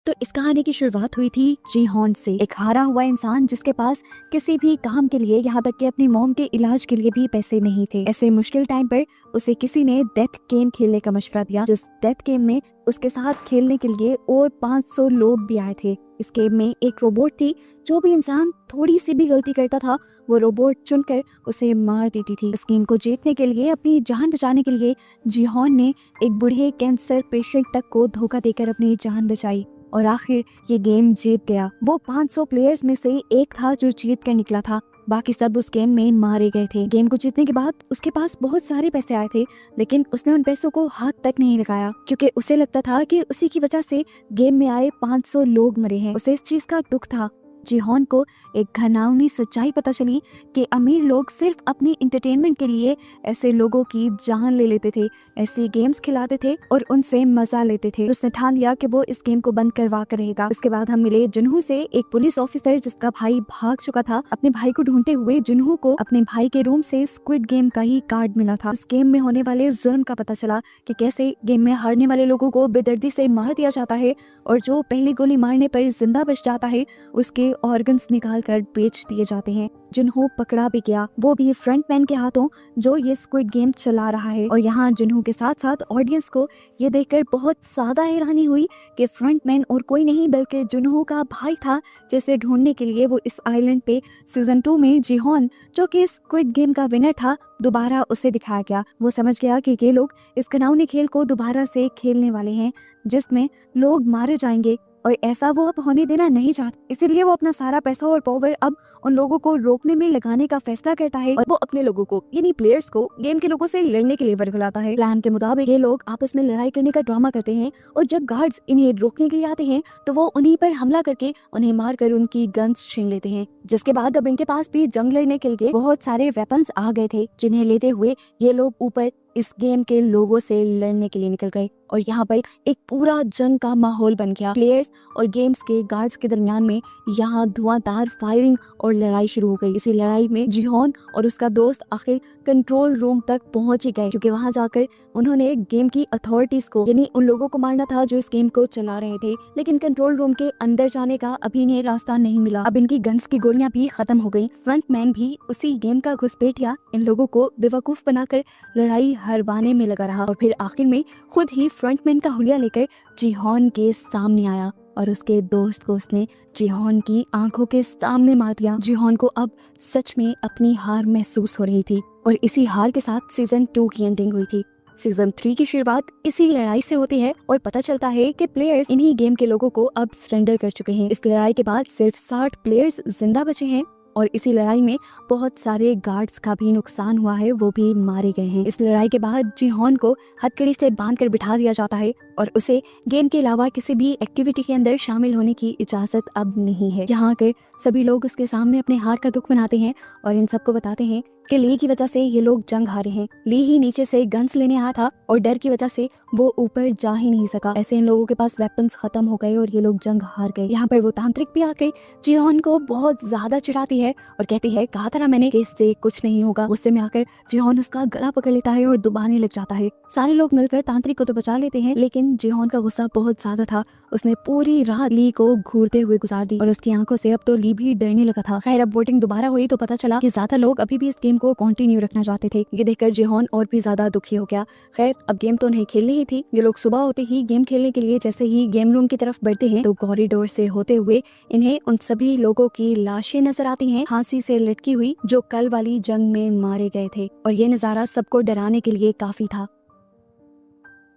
तो इस कहानी की शुरुआत हुई थी जीहॉन से, एक हारा हुआ इंसान जिसके पास किसी भी काम के लिए, यहाँ तक कि अपनी मॉम के इलाज के लिए भी पैसे नहीं थे। ऐसे मुश्किल टाइम पर उसे किसी ने डेथ गेम खेलने का मशवरा दिया, जिस डेथ गेम में उसके साथ खेलने के लिए और 500 लोग भी आए थे। इस गेम में एक रोबोट थी, जो भी इंसान थोड़ी सी भी गलती करता था वो रोबोट चुनकर उसे मार देती थी। इस गेम को जीतने के लिए, अपनी जान बचाने के लिए जीहॉन ने एक बूढ़े कैंसर पेशेंट तक को धोखा देकर अपनी जान बचाई और आखिर ये गेम जीत गया। वो 500 प्लेयर्स में से एक था जो जीत कर निकला था, बाकी सब उस गेम में मारे गए थे। गेम को जीतने के बाद उसके पास बहुत सारे पैसे आए थे, लेकिन उसने उन पैसों को हाथ तक नहीं लगाया, क्योंकि उसे लगता था कि उसी की वजह से गेम में आए 500 लोग मरे हैं। उसे इस चीज का दुख था। जीहॉन को एक घिनौनी सच्चाई पता चली कि अमीर लोग सिर्फ अपनी इंटरटेनमेंट के लिए ऐसे लोगों की जान ले लेते थे, ऐसे गेम्स खिलाते थे और उनसे मजा लेते थे। उसने ठान लिया कि वो इस गेम को बंद करवा कर रहेगा। इसके बाद हम मिले जुनहो से, एक पुलिस ऑफिसर जिसका भाई भाग चुका था। अपने भाई को ढूंढते हुए जुनहो को अपने भाई के रूम से स्क्विड गेम का ही कार्ड मिला था। इस गेम में होने वाले जुल्म का पता चला कि कैसे गेम में हारने वाले लोगों को बेदर्दी से मार दिया जाता है और जो पहली गोली मारने पर जिंदा बच जाता है उसके ऑर्गन्स निकाल कर बेच दिए जाते हैं। जुनहो पकड़ा भी गया, वो भी फ्रंटमैन के हाथों, जो ये स्क्विड गेम चला रहा है। और यहाँ जुनहो के साथ साथ ऑडियंस को ये देखकर बहुत ज्यादा हैरानी हुई कि फ्रंटमैन और कोई नहीं बल्कि जुनहो का भाई था, जिसे ढूंढने के लिए वो इस आइलैंड पे सीजन 2 में जीहॉन, जो कि स्क्विड गेम का विनर था, दोबारा उसे दिखाया गया। वो समझ गया कि ये लोग इस घिनौने खेल को दोबारा से खेलने वाले हैं, जिसमें लोग मारे जाएंगे, और ऐसा वो अब होने देना नहीं चाहता। इसीलिए वो अपना सारा पैसा और पावर अब उन लोगों को रोकने में लगाने का फैसला करता है और वो अपने लोगों को, यानी प्लेयर्स को, गेम के लोगों से लड़ने के लिए बुलाता है। प्लान के मुताबिक ये लोग आपस में लड़ाई करने का ड्रामा करते हैं और जब गार्ड्स इन्हें रोकने के लिए आते हैं तो वो उन्हीं पर हमला करके उन्हें मारकर उनकी गन्स छीन लेते हैं। जिसके बाद अब इनके पास भी जंग लड़ने के लिए बहुत सारे वेपन्स आ गए थे, जिन्हें लेते हुए ये लोग ऊपर इस गेम के लोगों से लड़ने के लिए निकल गए और यहाँ पर एक पूरा जंग का माहौल बन गया। प्लेयर्स और गेम्स के गार्ड्स के दरमियान में यहाँ धुआंधार फायरिंग और लड़ाई शुरू हो गई। इसी लड़ाई में जीहॉन और उसका दोस्त आखिर कंट्रोल रूम तक पहुंच ही गए, क्योंकि वहां जाकर उन्होंने गेम की अथॉरिटीज को, यानी उन लोगों को मारना था जो इस गेम को चला रहे थे, लेकिन कंट्रोल रूम के अंदर जाने का अभी इन्हें रास्ता नहीं मिला। अब इनकी गन्स की गोलियां भी खत्म हो गई। फ्रंटमैन भी उसी गेम का घुसपैठिया इन लोगों को बेवकूफ बनाकर लड़ाई हरवाने में लगा रहा और फिर आखिर में खुद ही फ्रंटमैन का हुलिया लेकर जीहॉन के सामने आया और उसके दोस्त को उसने जीहॉन की आंखों के सामने मार दिया। जीहॉन को अब सच में अपनी हार महसूस हो रही थी और इसी हार के साथ सीजन 2 की एंडिंग हुई थी। सीजन 3 की शुरुआत इसी लड़ाई से होती है और पता चलता है कि प्लेयर्स इन्हीं गेम के लोगों को अब सरेंडर कर चुके हैं। इस लड़ाई के बाद सिर्फ 60 प्लेयर्स जिंदा बचे हैं और इसी लड़ाई में बहुत सारे गार्ड्स का भी नुकसान हुआ है, वो भी मारे गए हैं। इस लड़ाई के बाद जीहॉन को हथकड़ी से बांधकर बिठा दिया जाता है और उसे गेम के अलावा किसी भी एक्टिविटी के अंदर शामिल होने की इजाजत अब नहीं है। यहाँ के सभी लोग उसके सामने अपने हार का दुख मनाते हैं और इन सबको बताते हैं कि ली की वजह से ये लोग जंग हारे हैं। ली ही नीचे से गन्स लेने आया था और डर की वजह से वो ऊपर जा ही नहीं सका। ऐसे इन लोगों के पास वेपन्स खत्म हो गए और ये लोग जंग हार गए। यहाँ पर वो तांत्रिक भी आके जीहॉन को बहुत ज्यादा चिढ़ाती है और कहती है, कहा था ना मैंने कि इससे कुछ नहीं होगा। गुस्से में आकर जीहॉन उसका गला पकड़ लेता है और दुबाने लग जाता है। सारे लोग मिलकर तांत्रिक को तो बचा लेते हैं, लेकिन जीहॉन का गुस्सा बहुत ज्यादा था। उसने पूरी रात ली को घूरते हुए गुजार दी और उसकी आंखों से अब तो ली भी डरने लगा था। खैर, अब वोटिंग दोबारा हुई तो पता चला कि ज्यादा लोग अभी भी इस गेम को कंटिन्यू रखना चाहते थे। ये देखकर जीहॉन और भी ज्यादा दुखी हो गया। खैर, अब गेम तो नहीं खेलनी ही थी। ये लोग सुबह होते ही गेम खेलने के लिए जैसे ही गेम रूम की तरफ बढ़ते हैं तो कॉरिडोर से होते हुए इन्हें उन सभी लोगों की लाशें नजर आती हैं, फांसी से लटकी हुई, जो कल वाली जंग में मारे गए थे। और ये नजारा सबको डराने के लिए काफी था।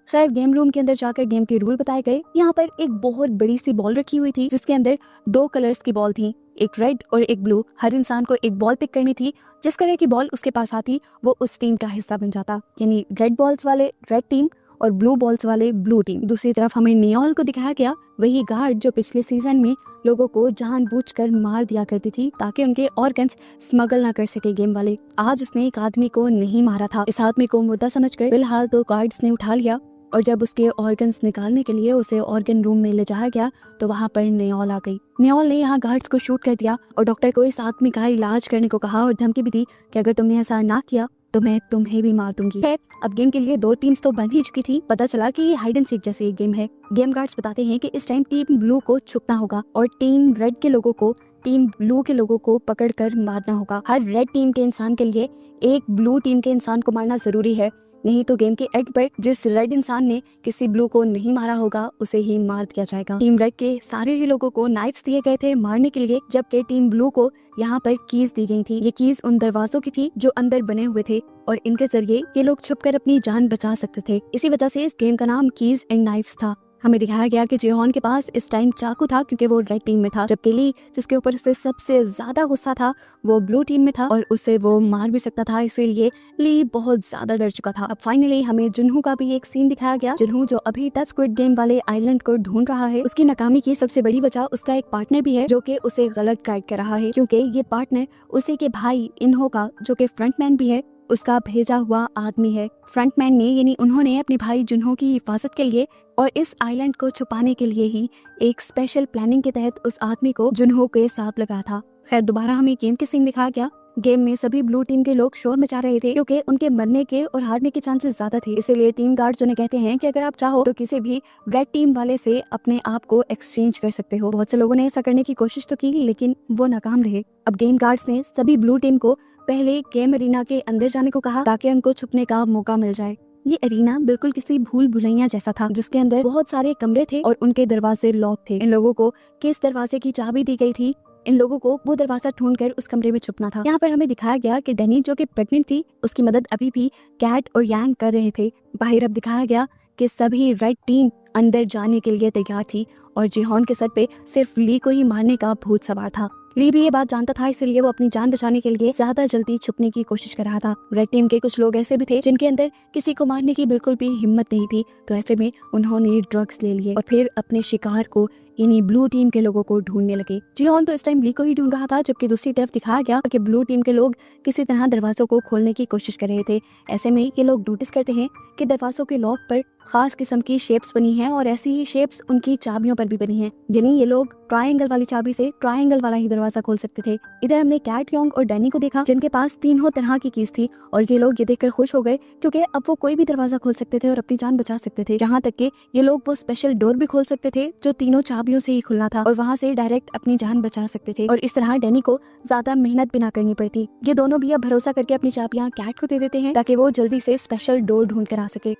खैर, गेम रूम के अंदर जाकर गेम के रूल बताए गए। यहाँ पर एक बहुत बड़ी सी बॉल रखी हुई थी, जिसके अंदर 2 कलर्स की बॉल थी, एक रेड और एक ब्लू। हर इंसान को एक बॉल पिक करनी थी। जिस कलर की बॉल उसके पास आती वो उस टीम का हिस्सा बन जाता, यानी रेड बॉल्स वाले रेड टीम और ब्लू बॉल्स वाले ब्लू टीम। दूसरी तरफ हमें नियोल को दिखाया गया, वही गार्ड जो पिछले सीजन में लोगों को जानबूझकर मार दिया करती थी ताकि उनके ऑर्गन्स स्मगल ना कर सके गेम वाले। आज उसने एक आदमी को नहीं मारा था। इस आदमी को मुर्दा समझकर फिलहाल तो गार्ड्स ने उठा लिया और जब उसके ऑर्गन्स निकालने के लिए उसे ऑर्गन रूम में ले जाया गया तो वहाँ पर नियोल आ गई। नियोल ने यहाँ गार्ड्स को शूट कर दिया और डॉक्टर को इस आदमी का इलाज करने को कहा और धमकी भी दी कि अगर तुमने ऐसा ना किया तो मैं तुम्हें भी मार दूंगी। खैर, अब गेम के लिए 2 टीम्स तो बन ही चुकी थी। पता चला कि ये हाइड एंड सीक जैसे एक गेम है। गेम गार्ड्स बताते हैं कि इस टाइम टीम ब्लू को छुपना होगा और टीम रेड के लोगों को टीम ब्लू के लोगों को पकड़कर मारना होगा। हर रेड टीम के इंसान के लिए एक ब्लू टीम के इंसान को मारना जरूरी है, नहीं तो गेम के एंड पर जिस रेड इंसान ने किसी ब्लू को नहीं मारा होगा उसे ही मार दिया जाएगा। टीम रेड के सारे ही लोगों को नाइफ्स दिए गए थे मारने के लिए, जबकि टीम ब्लू को यहाँ पर कीज दी गई थी। ये कीज उन दरवाजों की थी जो अंदर बने हुए थे और इनके जरिए ये लोग छुपकर अपनी जान बचा सकते थे। इसी वजह से इस गेम का नाम कीज एंड नाइफ्स था। हमें दिखाया गया कि जेहॉन के पास इस टाइम चाकू था क्योंकि वो रेड टीम में था, जबकि ली जिसके ऊपर उसे सबसे ज्यादा गुस्सा था वो ब्लू टीम में था और उसे वो मार भी सकता था, इसीलिए ली बहुत ज्यादा डर चुका था। अब फाइनली हमें जुनहू का भी एक सीन दिखाया गया। जुनहू जो अभी तक स्क्विड गेम वाले आइलैंड को ढूंढ रहा है, उसकी नाकामी की सबसे बड़ी वजह उसका एक पार्टनर भी है जो कि उसे गलत गाइड कर रहा है, क्योंकि ये पार्टनर उसी के भाई इन्हो का जो कि फ्रंटमैन भी है उसका भेजा हुआ आदमी है। फ्रंटमैन ने यानी उन्होंने अपने भाई जुनहो की हिफाजत के लिए और इस आइलैंड को छुपाने के लिए ही एक स्पेशल प्लानिंग के तहत उस आदमी को जुनहो के साथ लगाया था। खैर, दोबारा हमें गेम के सीन दिखाया गया। गेम में सभी ब्लू टीम के लोग शोर मचा रहे थे क्योंकि उनके मरने के और हारने के चांसेस ज्यादा थे। इसीलिए टीम गार्ड्स उन्हें कहते हैं कि अगर आप चाहो तो किसी भी रेड टीम वाले से अपने आप को एक्सचेंज कर सकते हो। बहुत से लोगों ने ऐसा करने की कोशिश तो की लेकिन वो नाकाम रहे। अब गेम गार्ड्स ने सभी ब्लू टीम को पहले गेम अरीना के अंदर जाने को कहा ताकि उनको छुपने का मौका मिल जाए। ये अरीना बिल्कुल किसी भूल भुलैया जैसा था जिसके अंदर बहुत सारे कमरे थे और उनके दरवाजे लॉक थे। इन लोगों को किस दरवाजे की चाबी दी गई थी, इन लोगों को वो दरवाजा ढूंढकर उस कमरे में छुपना था। यहाँ पर हमें दिखाया गया कि डैनी जो कि प्रेग्नेंट थी उसकी मदद अभी भी कैट और यांग कर रहे थे। बाहर अब दिखाया गया कि सभी रेड टीम अंदर जाने के लिए तैयार थी और जेहॉन के सर पे सिर्फ ली को ही मारने का भूत सवार था। ली भी ये बात जानता था, इसलिए वो अपनी जान बचाने के लिए ज्यादा जल्दी छुपने की कोशिश कर रहा था। रेड टीम के कुछ लोग ऐसे भी थे जिनके अंदर किसी को मारने की बिल्कुल भी हिम्मत नहीं थी, तो ऐसे में उन्होंने ड्रग्स ले लिए और फिर अपने शिकार को यानी ब्लू टीम के लोगों को ढूंढने लगे। जेहॉन तो इस टाइम ली को ही ढूंढ रहा था, जबकि दूसरी तरफ दिखाया गया कि ब्लू टीम के लोग किसी तरह दरवाजों को खोलने की कोशिश कर रहे थे। ऐसे में ये लोग नोटिस करते हैं कि दरवाजों के लॉक पर खास किस्म की शेप्स बनी हैं और ऐसी ही शेप्स उनकी चाबियों पर भी बनी हैं, यानी ये लोग ट्रायंगल वाली चाबी से ट्रायंगल वाला ही दरवाजा खोल सकते थे। इधर हमने कैट, योंग और डैनी को देखा जिनके पास तीनों तरह की कीज थी और ये लोग ये देखकर खुश हो गए क्योंकि अब वो कोई भी दरवाजा खोल सकते थे और अपनी जान बचा सकते थे। यहाँ तक कि ये लोग वो स्पेशल डोर भी खोल सकते थे जो तीनों चाबियों से ही खुलना था और वहाँ से डायरेक्ट अपनी जान बचा सकते थे और इस तरह डैनी को ज्यादा मेहनत भी ना करनी पड़ती। ये दोनों भी अब भरोसा करके अपनी चाबियां कैट को दे देते हैं ताकि वो जल्दी से स्पेशल डोर ढूंढ कर आ सके।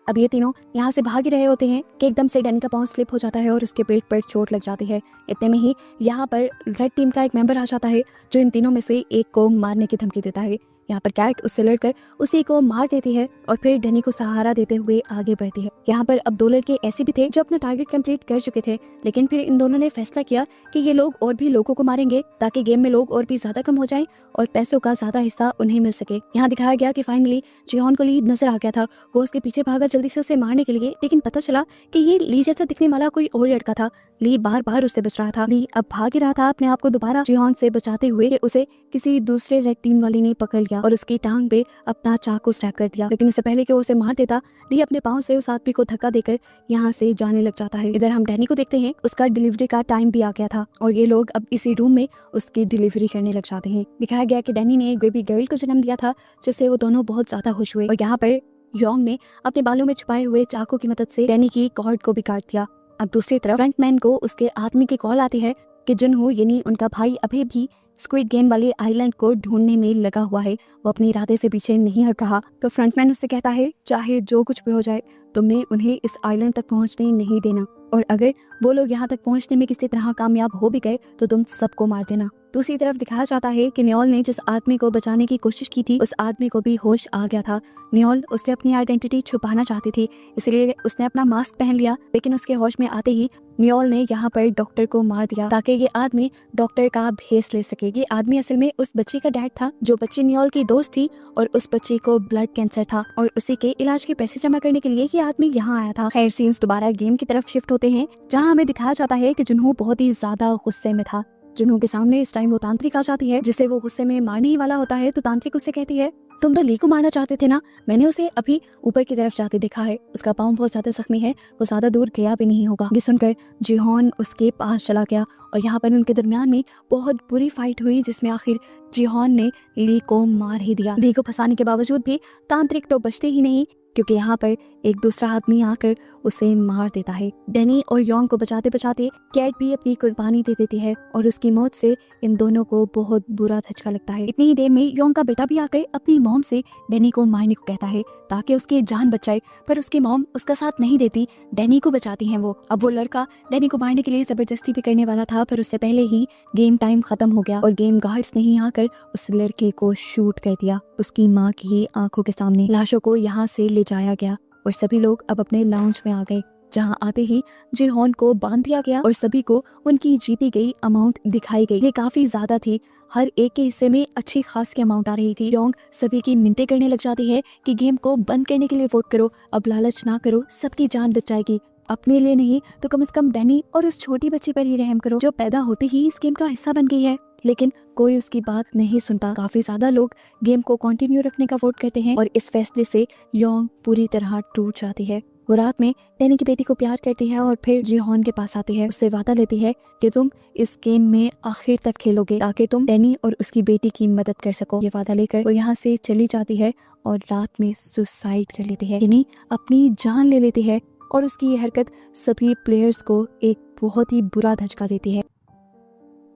अब ये तीनों यहाँ से भाग ही रहे होते हैं कि एकदम से डैनी का पाँव स्लिप हो जाता है और उसके पेट पर चोट लग जाती है। इतने में ही यहाँ पर रेड टीम का एक मेंबर आ जाता है जो इन तीनों में से एक को मारने की धमकी देता है। यहाँ पर कैट उससे लड़कर उसी को मार देती है और फिर डैनी को सहारा देते हुए आगे बढ़ती है। यहाँ पर अब 2 लड़के ऐसे भी थे जो अपना टारगेट कंप्लीट कर चुके थे, लेकिन फिर इन दोनों ने फैसला किया कि ये लोग और भी लोगों को मारेंगे ताकि गेम में लोग और भी ज्यादा कम हो जाएं और पैसों का ज्यादा हिस्सा उन्हें मिल सके। यहाँ दिखाया गया कि फाइनली जेहॉन को ली नजर आ गया था। वो उसके पीछे भागा जल्दी से उसे मारने के लिए, लेकिन पता चला कि ये ली जैसा दिखने वाला कोई और लड़का था। ली बार बार उससे बच रहा था। ली अब भाग ही रहा था अपने आप को दोबारा जेहॉन से बचाते हुए कि उसे किसी दूसरे रेड टीम वाले ने पकड़ लिया और उसकी टांग पे अपना चाकू स्टैब कर दिया। लेकिन इससे पहले कि वो उसे मार देता, ली अपने पाँव से उस आदमी को धक्का देकर यहाँ से जाने लग जाता है। इधर हम डैनी को देखते हैं, उसका डिलीवरी का टाइम भी आ गया था और ये लोग अब इसी रूम में उसकी डिलीवरी करने लग जाते हैं। दिखाया गया कि डैनी ने एक बेबी गर्ल को जन्म दिया था जिससे वो दोनों बहुत ज्यादा खुश हुए और यहाँ पर योंग ने अपने बालों में छुपाए हुए चाकू की मदद से डैनी की कॉर्ड को भी काट दिया। अब दूसरी तरफ फ्रंटमैन को उसके आदमी की कॉल आती है कि जुनहू यानी उनका भाई अभी भी स्क्विड गेम वाले आइलैंड को ढूंढने में लगा हुआ है, वो अपने इरादे से पीछे नहीं हट रहा। तो फ्रंटमैन उससे कहता है चाहे जो कुछ भी हो जाए तुमने उन्हें इस आइलैंड तक पहुंचने नहीं देना और अगर वो लोग यहाँ तक पहुंचने में किसी तरह कामयाब हो भी गए तो तुम सबको मार देना। दूसरी तरफ दिखाया जाता है कि न्योल ने जिस आदमी को बचाने की कोशिश की थी उस आदमी को भी होश आ गया था। न्योल उससे अपनी आइडेंटिटी छुपाना चाहती थी, इसलिए उसने अपना मास्क पहन लिया, लेकिन उसके होश में आते ही न्योल ने यहाँ पर डॉक्टर को मार दिया ताकि ये आदमी डॉक्टर का भेस ले सके। ये आदमी असल में उस बच्ची का डैड था जो बच्ची न्योल की दोस्त थी और उस बच्ची को ब्लड कैंसर था और उसी के इलाज के पैसे जमा करने के लिए ये आदमी यहाँ आया था। खैर सीन्स दोबारा गेम की तरफ शिफ्ट होते हैं जहाँ हमें दिखाया जाता है कि जुनहू बहुत ही ज्यादा गुस्से में था। जुनहू के सामने इस टाइम वो तांत्रिक आ जाती है जिसे वो गुस्से में मारने ही वाला होता है, तो तांत्रिक उससे कहती है तुम तो ली को मारना चाहते थे ना, मैंने उसे अभी ऊपर की तरफ जाते देखा है, उसका पाँव बहुत ज्यादा जख्मी है, वो ज्यादा दूर गया भी नहीं होगा। ये सुनकर जिहोन उसके पास चला गया और यहाँ पर उनके दरमियान में बहुत बुरी फाइट हुई, जिसमें आखिर जिहोन ने ली को मार ही दिया। ली को फंसाने के बावजूद भी तांत्रिक तो बचते ही नहीं, क्योंकि यहाँ पर एक दूसरा आदमी आकर उसे मार देता है। डैनी और योंग को बचाते बचाते कैट भी अपनी कुर्बानी दे देती है और उसकी मौत से इन दोनों को बहुत बुरा धचका लगता है। इतनी ही देर में योंग का बेटा भी आकर अपनी मॉम से डैनी को मारने को कहता है ताकि उसकी जान बच जाए, पर उसकी मॉम उसका साथ नहीं देती, डैनी को बचाती हैं वो। अब वो लड़का डैनी को मारने के लिए जबरदस्ती भी करने वाला था, पर उससे पहले ही गेम टाइम खत्म हो गया और गेम गार्ड्स ने ही आकर उस लड़के को शूट कर दिया। उसकी माँ की आंखों के सामने लाशों को यहाँ से ले जाया गया और सभी लोग अब अपने लाउंज में आ गए, जहां आते ही जिहोन को बांध दिया गया और सभी को उनकी जीती गई अमाउंट दिखाई गई। ये काफी ज्यादा थी, हर एक के हिस्से में अच्छी खासी अमाउंट आ रही थी। योंग सभी की मिन्नतें करने लग जाती है कि गेम को बंद करने के लिए वोट करो, अब लालच ना करो, सबकी जान बच जाएगी, अपने लिए नहीं तो कम से कम डैनी और उस छोटी बच्ची पर ही रहम करो जो पैदा होते ही इस गेम का हिस्सा बन गई है। लेकिन कोई उसकी बात नहीं सुनता। काफी ज्यादा लोग गेम को कंटिन्यू रखने का वोट करते हैं और इस फैसले से योंग पूरी तरह टूट जाती है। वो रात में डैनी की बेटी को प्यार करती है और फिर जिहोन के पास आती है, उससे वादा लेती है कि तुम इस गेम में आखिर तक खेलोगे ताकि तुम डैनी और उसकी बेटी की मदद कर सको। ये वादा लेकर वो यहाँ से चली जाती है और रात में सुसाइड कर लेती है, यानी अपनी जान ले लेती है। और उसकी ये हरकत सभी प्लेयर्स को एक बहुत ही बुरा धचका देती है।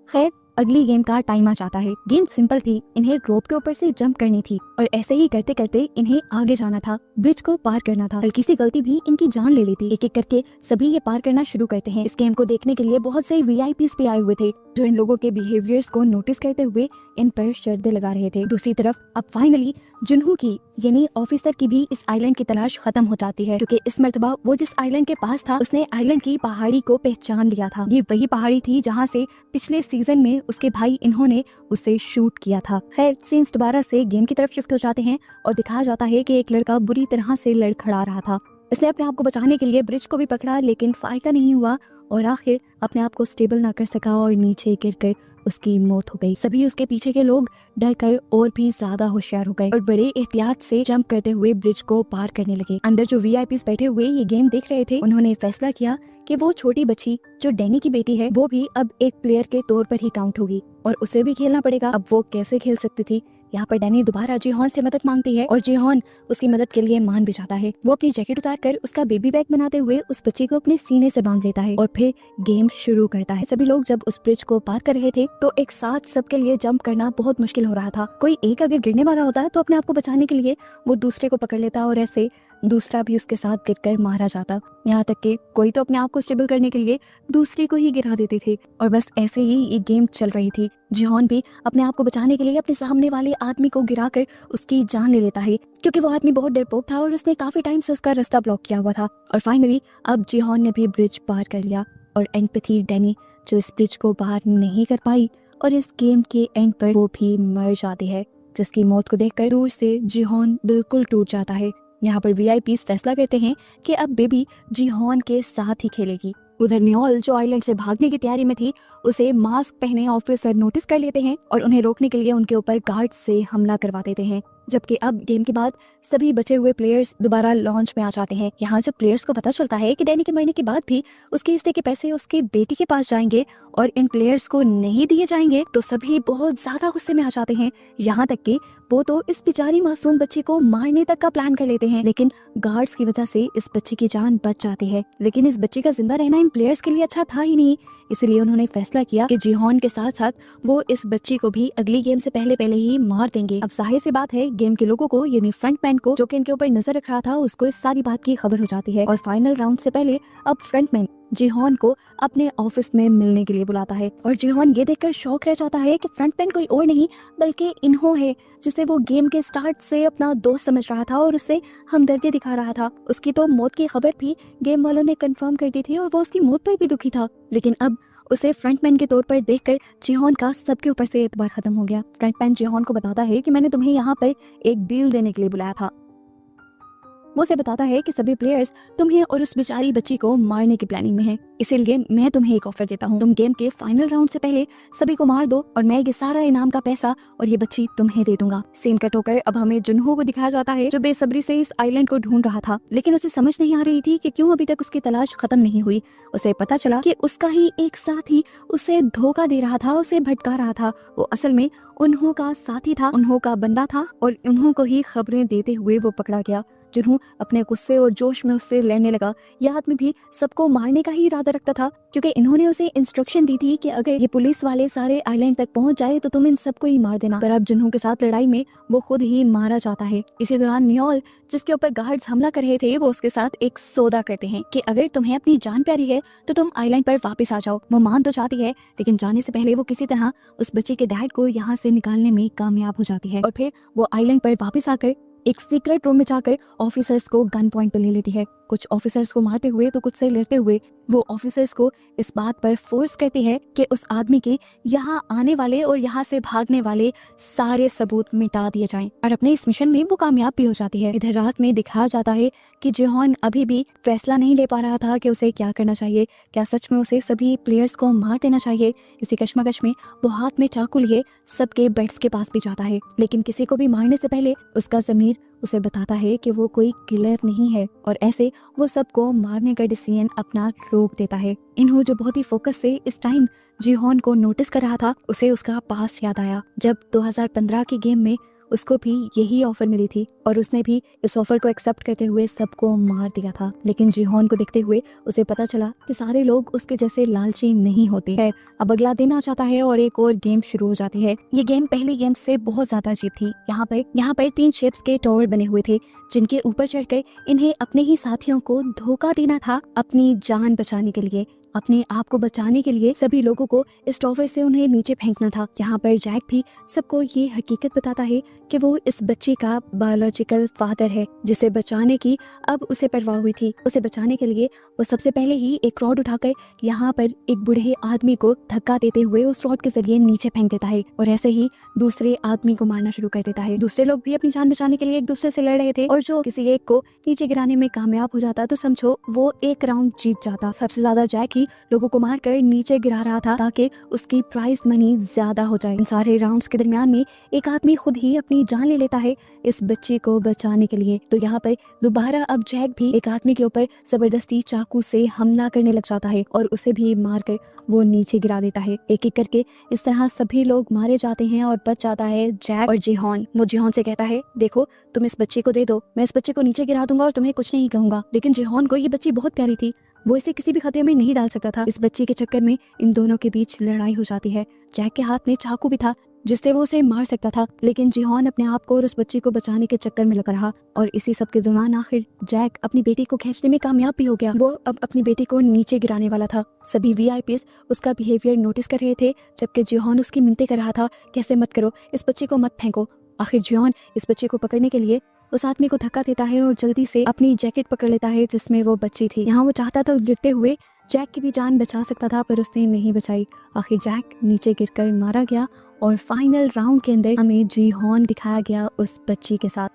खैर, अगली गेम का टाइम आ जाता है। गेम सिंपल थी, इन्हें रोप के ऊपर से जंप करनी थी और ऐसे ही करते करते इन्हें आगे जाना था, ब्रिज को पार करना था। हल्की सी गलती भी इनकी जान ले लेती। एक एक करके सभी ये पार करना शुरू करते हैं। इस गेम को देखने के लिए बहुत से वीआईपीस भी आए हुए थे जो इन लोगों के बिहेवियर्स को नोटिस करते हुए इन पर शर्तें लगा रहे थे। दूसरी तरफ अब फाइनली जुनहू की यानी ऑफिसर की भी इस आइलैंड की तलाश खत्म हो जाती है, क्योंकि इस मर्तबा वो जिस आइलैंड के पास था उसने आइलैंड की पहाड़ी को पहचान लिया था। ये वही पहाड़ी थी जहाँ से पिछले सीजन में उसके भाई इन्होंने उसे शूट किया था। खैर, सीन्स दोबारा से गेम की तरफ शिफ्ट हो जाते हैं और दिखाया जाता है कि एक लड़का बुरी तरह से लड़खड़ा रहा था। इसने अपने आप को बचाने के लिए ब्रिज को भी पकड़ा, लेकिन फायदा नहीं हुआ और आखिर अपने आप को स्टेबल ना कर सका और नीचे गिरकर उसकी मौत हो गई। सभी उसके पीछे के लोग डर कर और भी ज्यादा होशियार हो गए और बड़े एहतियात से जंप करते हुए ब्रिज को पार करने लगे। अंदर जो वीआईपीस बैठे हुए ये गेम देख रहे थे, उन्होंने फैसला किया कि वो छोटी बच्ची जो डैनी की बेटी है वो भी अब एक प्लेयर के तौर पर ही काउंट होगी और उसे भी खेलना पड़ेगा। अब वो कैसे खेल सकती थी? यहाँ पर डैनी दोबारा जिहोन से मदद मांगती है और जिहोन उसकी मदद के लिए मान भी जाता है। वो अपनी जैकेट उतार कर उसका बेबी बैग बनाते हुए उस बच्ची को अपने सीने से बांध लेता है और फिर गेम शुरू करता है। सभी लोग जब उस ब्रिज को पार कर रहे थे तो एक साथ सबके लिए जंप करना बहुत मुश्किल हो रहा था। कोई एक अगर गिरने वाला होता तो अपने आप को बचाने के लिए वो दूसरे को पकड़ लेता और ऐसे दूसरा भी उसके साथ गिरकर मारा जाता। यहाँ तक कि कोई तो अपने आप को स्टेबल करने के लिए दूसरे को ही गिरा देते थे और बस ऐसे ही ये गेम चल रही थी। जिहोन भी अपने आप को बचाने के लिए अपने सामने वाले आदमी को गिराकर उसकी जान ले लेता है, क्योंकि वो आदमी बहुत डरपोक था और उसने काफी टाइम से उसका रास्ता ब्लॉक किया हुआ था। और फाइनली अब जिहोन ने भी ब्रिज पार कर लिया और एंड पे थी डैनी जो इस ब्रिज को पार नहीं कर पाई और इस गेम के एंड पर वो भी मर जाती है, जिसकी मौत को देखकर दूर से जिहोन बिल्कुल टूट जाता है। यहाँ पर वीआईपीस फैसला करते हैं कि अब बेबी जिहोन के साथ ही खेलेगी। उधर नियोल जो आइलैंड से भागने की तैयारी में थी उसे मास्क पहने ऑफिसर नोटिस कर लेते हैं और उन्हें रोकने के लिए उनके ऊपर गार्ड से हमला करवा देते हैं। जबकि अब गेम के बाद सभी बचे हुए प्लेयर्स दोबारा लॉन्च में आ जाते हैं। यहाँ जब प्लेयर्स को पता चलता है कि डैनी के मरने के बाद भी उसके हिस्से के पैसे उसकी बेटी के पास जाएंगे और इन प्लेयर्स को नहीं दिए जाएंगे तो सभी बहुत ज्यादा गुस्से में आ जाते हैं। यहाँ तक कि वो तो इस बेचारी मासूम बच्ची को मारने तक का प्लान कर लेते हैं, लेकिन गार्ड्स की वजह से इस बच्ची की जान बच जाती है। लेकिन इस बच्ची का जिंदा रहना इन प्लेयर्स के लिए अच्छा था ही नहीं, इसलिए उन्होंने फैसला किया कि जिहोन के साथ साथ वो इस बच्ची को भी अगली गेम से पहले ही मार देंगे। अब जाहिर सी बात है गेम के लोगों को यानी फ्रंटमैन को जो कि इनके ऊपर नजर रख रहा था उसको इस सारी बात की खबर हो जाती है और फाइनल राउंड से पहले अब फ्रंटमैन जिहोन को अपने ऑफिस में मिलने के लिए बुलाता है और जिहोन ये देखकर शॉक रह जाता है कि फ्रंटमैन कोई और नहीं बल्कि इन्हो है, जिसे वो गेम के स्टार्ट से अपना दोस्त समझ रहा था और उससे हमदर्दी दिखा रहा था। उसकी तो मौत की खबर भी गेम वालों ने कंफर्म कर दी थी और वो उसकी मौत पर भी दुखी था, लेकिन अब उसे फ्रंटमैन के तौर पर देखकर जिहोन का सबके ऊपर से एतबार खत्म हो गया। फ्रंटमैन जिहोन को बताता है कि मैंने तुम्हें यहाँ पर एक डील देने के लिए बुलाया था। वो उसे बताता है कि सभी प्लेयर्स तुम्हें और उस बेचारी बच्ची को मारने की प्लानिंग में हैं, इसीलिए मैं तुम्हें एक ऑफर देता हूँ। तुम गेम के फाइनल राउंड से पहले सभी को मार दो और मैं ये सारा इनाम का पैसा और ये बच्ची तुम्हें दे दूंगा। सीन कट होकर अब हमें जुनहो को दिखाया जाता है, जो बेसब्री से इस आइलैंड को ढूंढ रहा था, लेकिन उसे समझ नहीं आ रही थी कि क्यों अभी तक उसकी तलाश खत्म नहीं हुई। उसे पता चला कि उसका ही एक साथी उसे धोखा दे रहा था, उसे भटका रहा था। वो असल में उन्हों का साथी था, उन्हों का बंदा था और उन्हों को ही खबरें देते हुए वो पकड़ा गया। जुनहो अपने गुस्से और जोश में उससे लड़ने लगा। यह आदमी भी सबको मारने का ही इरादा रखता था, क्योंकि इन्होंने उसे इंस्ट्रक्शन दी थी कि अगर ये पुलिस वाले सारे आइलैंड तक पहुंच जाए तो तुम इन सबको ही मार देना। पर अब जुनहो के साथ लड़ाई में वो खुद ही मारा जाता है। इसी दौरान नियोल, जिसके ऊपर गार्ड्स हमला कर रहे थे, वो उसके साथ एक सौदा करते हैं कि अगर तुम्हें अपनी जान प्यारी है तो तुम आइलैंड पर वापस आ जाओ। वो मान तो जाती है, लेकिन जाने से पहले वो किसी तरह उस बच्ची के डैड को यहाँ से निकालने में कामयाब हो जाती है और फिर वो आइलैंड पर वापस आकर एक सीक्रेट रूम में जाकर ऑफिसर्स को गन पॉइंट पर ले लेती है। कुछ ऑफिसर्स को मारते हुए तो कुछ से लड़ते हुए वो ऑफिसर्स को इस बात पर फोर्स करती है कि उस आदमी के यहाँ आने वाले और यहाँ से भागने वाले सारे सबूत मिटा दिए जाएं। और अपने इस मिशन में वो कामयाब भी हो जाती है। इधर रात में दिखाया जाता है कि जिहोन अभी भी फैसला नहीं ले पा रहा था कि उसे क्या करना चाहिए। क्या सच में उसे सभी प्लेयर्स को मार देना चाहिए? इसी कश्मकश में वो हाथ में चाकू लिए सबके बेड्स के पास भी जाता है, लेकिन किसी को भी मारने से पहले उसका ज़मीर उसे बताता है कि वो कोई किलर नहीं है और ऐसे वो सबको मारने का डिसीजन अपना रोक देता है। इन्हों, जो बहुत ही फोकस से इस टाइम जिहोन को नोटिस कर रहा था, उसे उसका पास्ट याद आया जब 2015 की गेम में उसको भी यही ऑफर मिली थी और उसने भी इस ऑफर को एक्सेप्ट करते हुए सबको मार दिया था। लेकिन जिहोन को देखते हुए उसे पता चला कि सारे लोग उसके जैसे लालची नहीं होते हैं। अब अगला दिन आ जाता है और एक और गेम शुरू हो जाती है। ये गेम पहली गेम से बहुत ज्यादा अजीब थी। यहाँ पर 3 शिप्स के टावर बने हुए थे, जिनके ऊपर चढ़कर इन्हें अपने ही साथियों को धोखा देना था अपनी जान बचाने के लिए। अपने आप को बचाने के लिए सभी लोगों को इस टावर से उन्हें नीचे फेंकना था। यहाँ पर जैक भी सबको ये हकीकत बताता है कि वो इस बच्ची का बायोलॉजिकल फादर है, जिसे बचाने की अब उसे परवाह हुई थी। उसे बचाने के लिए वो सबसे पहले ही एक रॉड उठाकर यहाँ पर एक बूढ़े आदमी को धक्का देते हुए उस रॉड के जरिए नीचे फेंक देता है और ऐसे ही दूसरे आदमी को मारना शुरू कर देता है। दूसरे लोग भी अपनी जान बचाने के लिए एक दूसरे से लड़ रहे थे और जो किसी एक को नीचे गिराने में कामयाब हो जाता तो समझो वो एक राउंड जीत जाता। सबसे ज्यादा जैक ही लोगों को मारकर नीचे गिरा रहा था ताकि उसकी प्राइज मनी ज्यादा हो जाए। इन सारे राउंड्स के दरमियान में एक आदमी खुद ही अपनी जान ले लेता है इस बच्ची को बचाने के लिए। तो यहाँ पर दोबारा अब जैक भी एक आदमी के ऊपर जबरदस्ती चाकू से हमला करने लग जाता है और उसे भी मारकर वो नीचे गिरा देता है। एक एक करके इस तरह सभी लोग मारे जाते हैं और बच जाता है जैक और जिहोन। वो जिहोन से कहता है, देखो तुम इस बच्ची को दे दो, मैं इस बच्चे को नीचे गिरा दूंगा और तुम्हें कुछ नहीं कहूंगा। लेकिन जिहोन को ये बच्ची बहुत प्यारी थी, वो इसे किसी भी खतरे में नहीं डाल सकता था। इस बच्ची के चक्कर में इन दोनों के बीच लड़ाई हो जाती है। जैक के हाथ में चाकू भी था जिससे वो उसे मार सकता था, लेकिन जिहोन अपने आप को और उस बच्ची को बचाने के चक्कर में लगा रहा और इसी सब के दौरान आखिर जैक अपनी बेटी को खींचने में कामयाब भी हो गया। वो अब अपनी बेटी को नीचे गिराने वाला था। सभी वीआईपीज उसका बिहेवियर नोटिस कर रहे थे, जबकि जिहोन उसकी मिन्नतें कर रहा था, कैसे मत करो, इस बच्ची को मत फेंको। आखिर जिहोन इस बच्चे को पकड़ने के लिए उस आदमी को धक्का देता है और जल्दी से अपनी जैकेट पकड़ लेता है जिसमें वो बच्ची थी। यहाँ वो चाहता था गिरते हुए जैक की भी जान बचा सकता था, पर उसने नहीं बचाई। आखिर जैक नीचे गिरकर मारा गया और फाइनल राउंड के अंदर हमें जिहोन दिखाया गया उस बच्ची के साथ।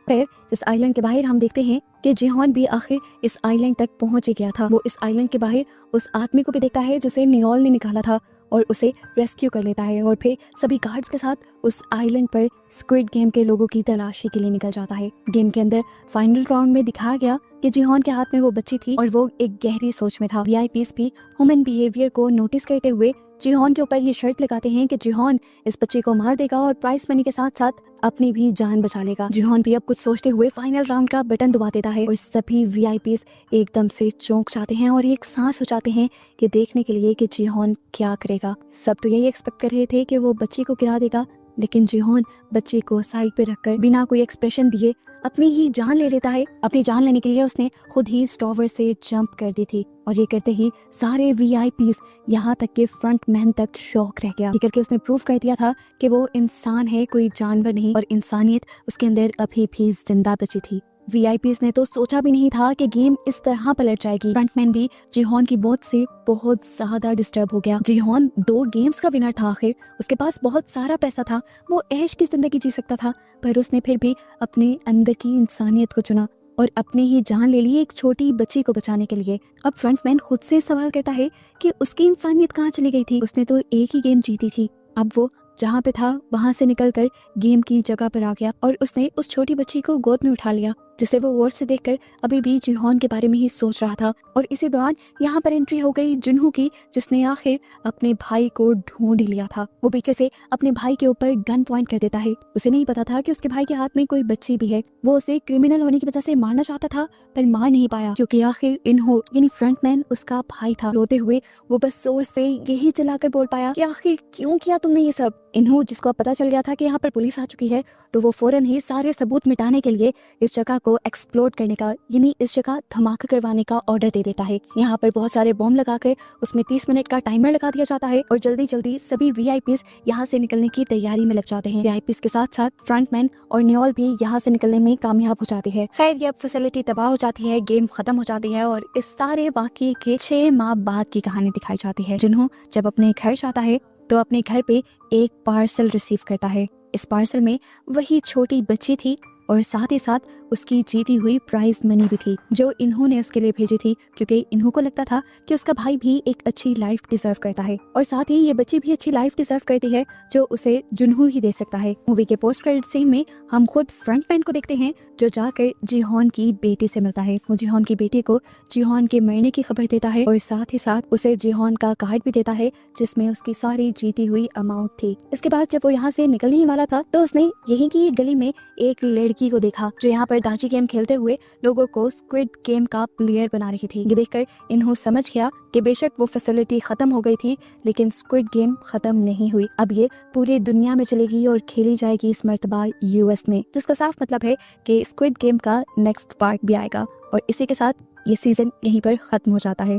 फिर इस आइलैंड के बाहर हम देखते हैं कि जिहोन भी आखिर इस आइलैंड तक पहुंच गया था। वो इस आइलैंड के बाहर उस आदमी को भी देखता है जिसे नियोल ने निकाला था और उसे रेस्क्यू कर लेता है और फिर सभी गार्ड्स के साथ उस आइलैंड पर स्क्विड गेम के लोगों की तलाशी के लिए निकल जाता है। गेम के अंदर फाइनल राउंड में दिखाया गया कि जिहोन के हाथ में वो बच्ची थी और वो एक गहरी सोच में था। वीआईपीज भी ह्यूमन बिहेवियर को नोटिस करते हुए जिहोन के ऊपर ये शर्त लगाते हैं कि जिहोन इस बच्चे को मार देगा और प्राइस मनी के साथ साथ अपनी भी जान बचा लेगा। जिहोन भी अब कुछ सोचते हुए फाइनल राउंड का बटन दबा देता है और सभी वीआईपीज एकदम से चौंक जाते हैं और एक सांस हो जाते हैं कि देखने के लिए कि जिहोन क्या करेगा। सब तो यही एक्सपेक्ट कर रहे थे कि वो बच्ची को गिरा देगा, लेकिन जिहोन बच्चे को साइड पे रखकर बिना कोई एक्सप्रेशन दिए अपनी ही जान ले लेता है। अपनी जान लेने के लिए उसने खुद ही टावर से जंप कर दी थी और ये करते ही सारे वीआईपीज यहाँ तक के फ्रंट मैन तक शॉक रह गया। ये करके उसने प्रूव कर दिया था कि वो इंसान है, कोई जानवर नहीं, और इंसानियत उसके अंदर अभी भी जिंदा बची थी। वीआईपीज ने तो सोचा भी नहीं था कि गेम इस तरह पलट जाएगी। फ्रंटमैन भी जीहॉन की मौत से बहुत ज्यादा डिस्टर्ब हो गया। जीहॉन 2 गेम्स का विनर था आखिर, उसके पास बहुत सारा पैसा था, वो ऐश की जिंदगी जी सकता था, पर उसने फिर भी अपने अंदर की इंसानियत को चुना और अपनी ही जान ले ली एक छोटी बच्ची को बचाने के लिए। अब फ्रंटमैन खुद से सवाल करता है कि उसकी इंसानियत कहाँ चली गई थी। उसने तो एक ही गेम जीती थी। अब वो जहाँ पे था वहां से निकलकर गेम की जगह पर आ गया और उसने उस छोटी बच्ची को गोद में उठा लिया, जिसे वो गौर से देखकर अभी भी जीहॉन के बारे में ही सोच रहा था। और इसी दौरान यहाँ पर एंट्री हो गई जुनहो की, जिसने आखिर अपने भाई को ढूंढ लिया था। वो पीछे से अपने भाई के ऊपर गन पॉइंट कर देता है। उसे नहीं पता था कि उसके भाई के हाथ में कोई बच्ची भी है। वो उसे क्रिमिनल होने की वजह से मारना चाहता था, पर मार नहीं पाया, क्योंकि आखिर इन्हो यानी फ्रंटमैन उसका भाई था। रोते हुए वो बस जोर से यही चिल्लाकर बोल पाया कि आखिर क्यों किया तुमने ये सब। इन्हो, जिसको अब पता चल गया था कि यहाँ पर पुलिस आ चुकी है, तो वो फौरन ही सारे सबूत मिटाने के लिए इस जगह को एक्सप्लोर करने का यानी इस जगह धमाका करवाने का ऑर्डर दे देता है। यहाँ पर बहुत सारे बॉम्ब लगाकर उसमें 30 मिनट का टाइमर लगा दिया जाता है और जल्दी जल्दी सभी वीआईपीज यहाँ से निकलने की तैयारी में लग जाते हैं। वीआईपीज के साथ साथ फ्रंटमैन और न्योल भी यहाँ से निकलने में कामयाब हो जाती है। खैर, ये फैसिलिटी तबाह हो जाती है, गेम खत्म हो जाती है और इस सारे वाकये के 6 माह बाद की कहानी दिखाई जाती है। जिन्हों जब अपने घर जाता है तो अपने घर पे एक पार्सल रिसीव करता है। इस पार्सल में वही छोटी बच्ची थी और साथ ही साथ उसकी जीती हुई प्राइज मनी भी थी, जो इन्होंने उसके लिए भेजी थी, क्योंकि इन्हों को लगता था कि उसका भाई भी एक अच्छी लाइफ डिजर्व करता है और साथ ही ये बच्ची भी अच्छी लाइफ डिजर्व करती है, जो उसे जुनहो ही दे सकता है। मूवी के पोस्ट क्रेडिट सीन में हम खुद फ्रंटमैन को देखते हैं, जो जाकर जीहॉन की बेटी से मिलता है। वो जीहॉन की बेटी को जीहॉन के मरने की खबर देता है और साथ ही साथ उसे जीहॉन का कार्ड भी देता है, जिसमें उसकी सारी जीती हुई अमाउंट थी। इसके बाद जब वो यहाँ से निकलने ही वाला था, तो उसने यहीं की गली में एक लड़की को देखा, जो यहाँ पर दाची गेम खेलते हुए लोगों को स्क्विड गेम का प्लेयर बना रही थी। ये देखकर इन्हों समझ गया कि बेशक वो फैसिलिटी खत्म हो गई थी, लेकिन स्क्विड गेम खत्म नहीं हुई। अब ये पूरी दुनिया में चलेगी और खेली जाएगी इस मर्तबा यूएस में, जिसका साफ मतलब है कि स्क्विड गेम का नेक्स्ट पार्ट भी आएगा। और इसी के साथ ये सीजन यहीं पर खत्म हो जाता है।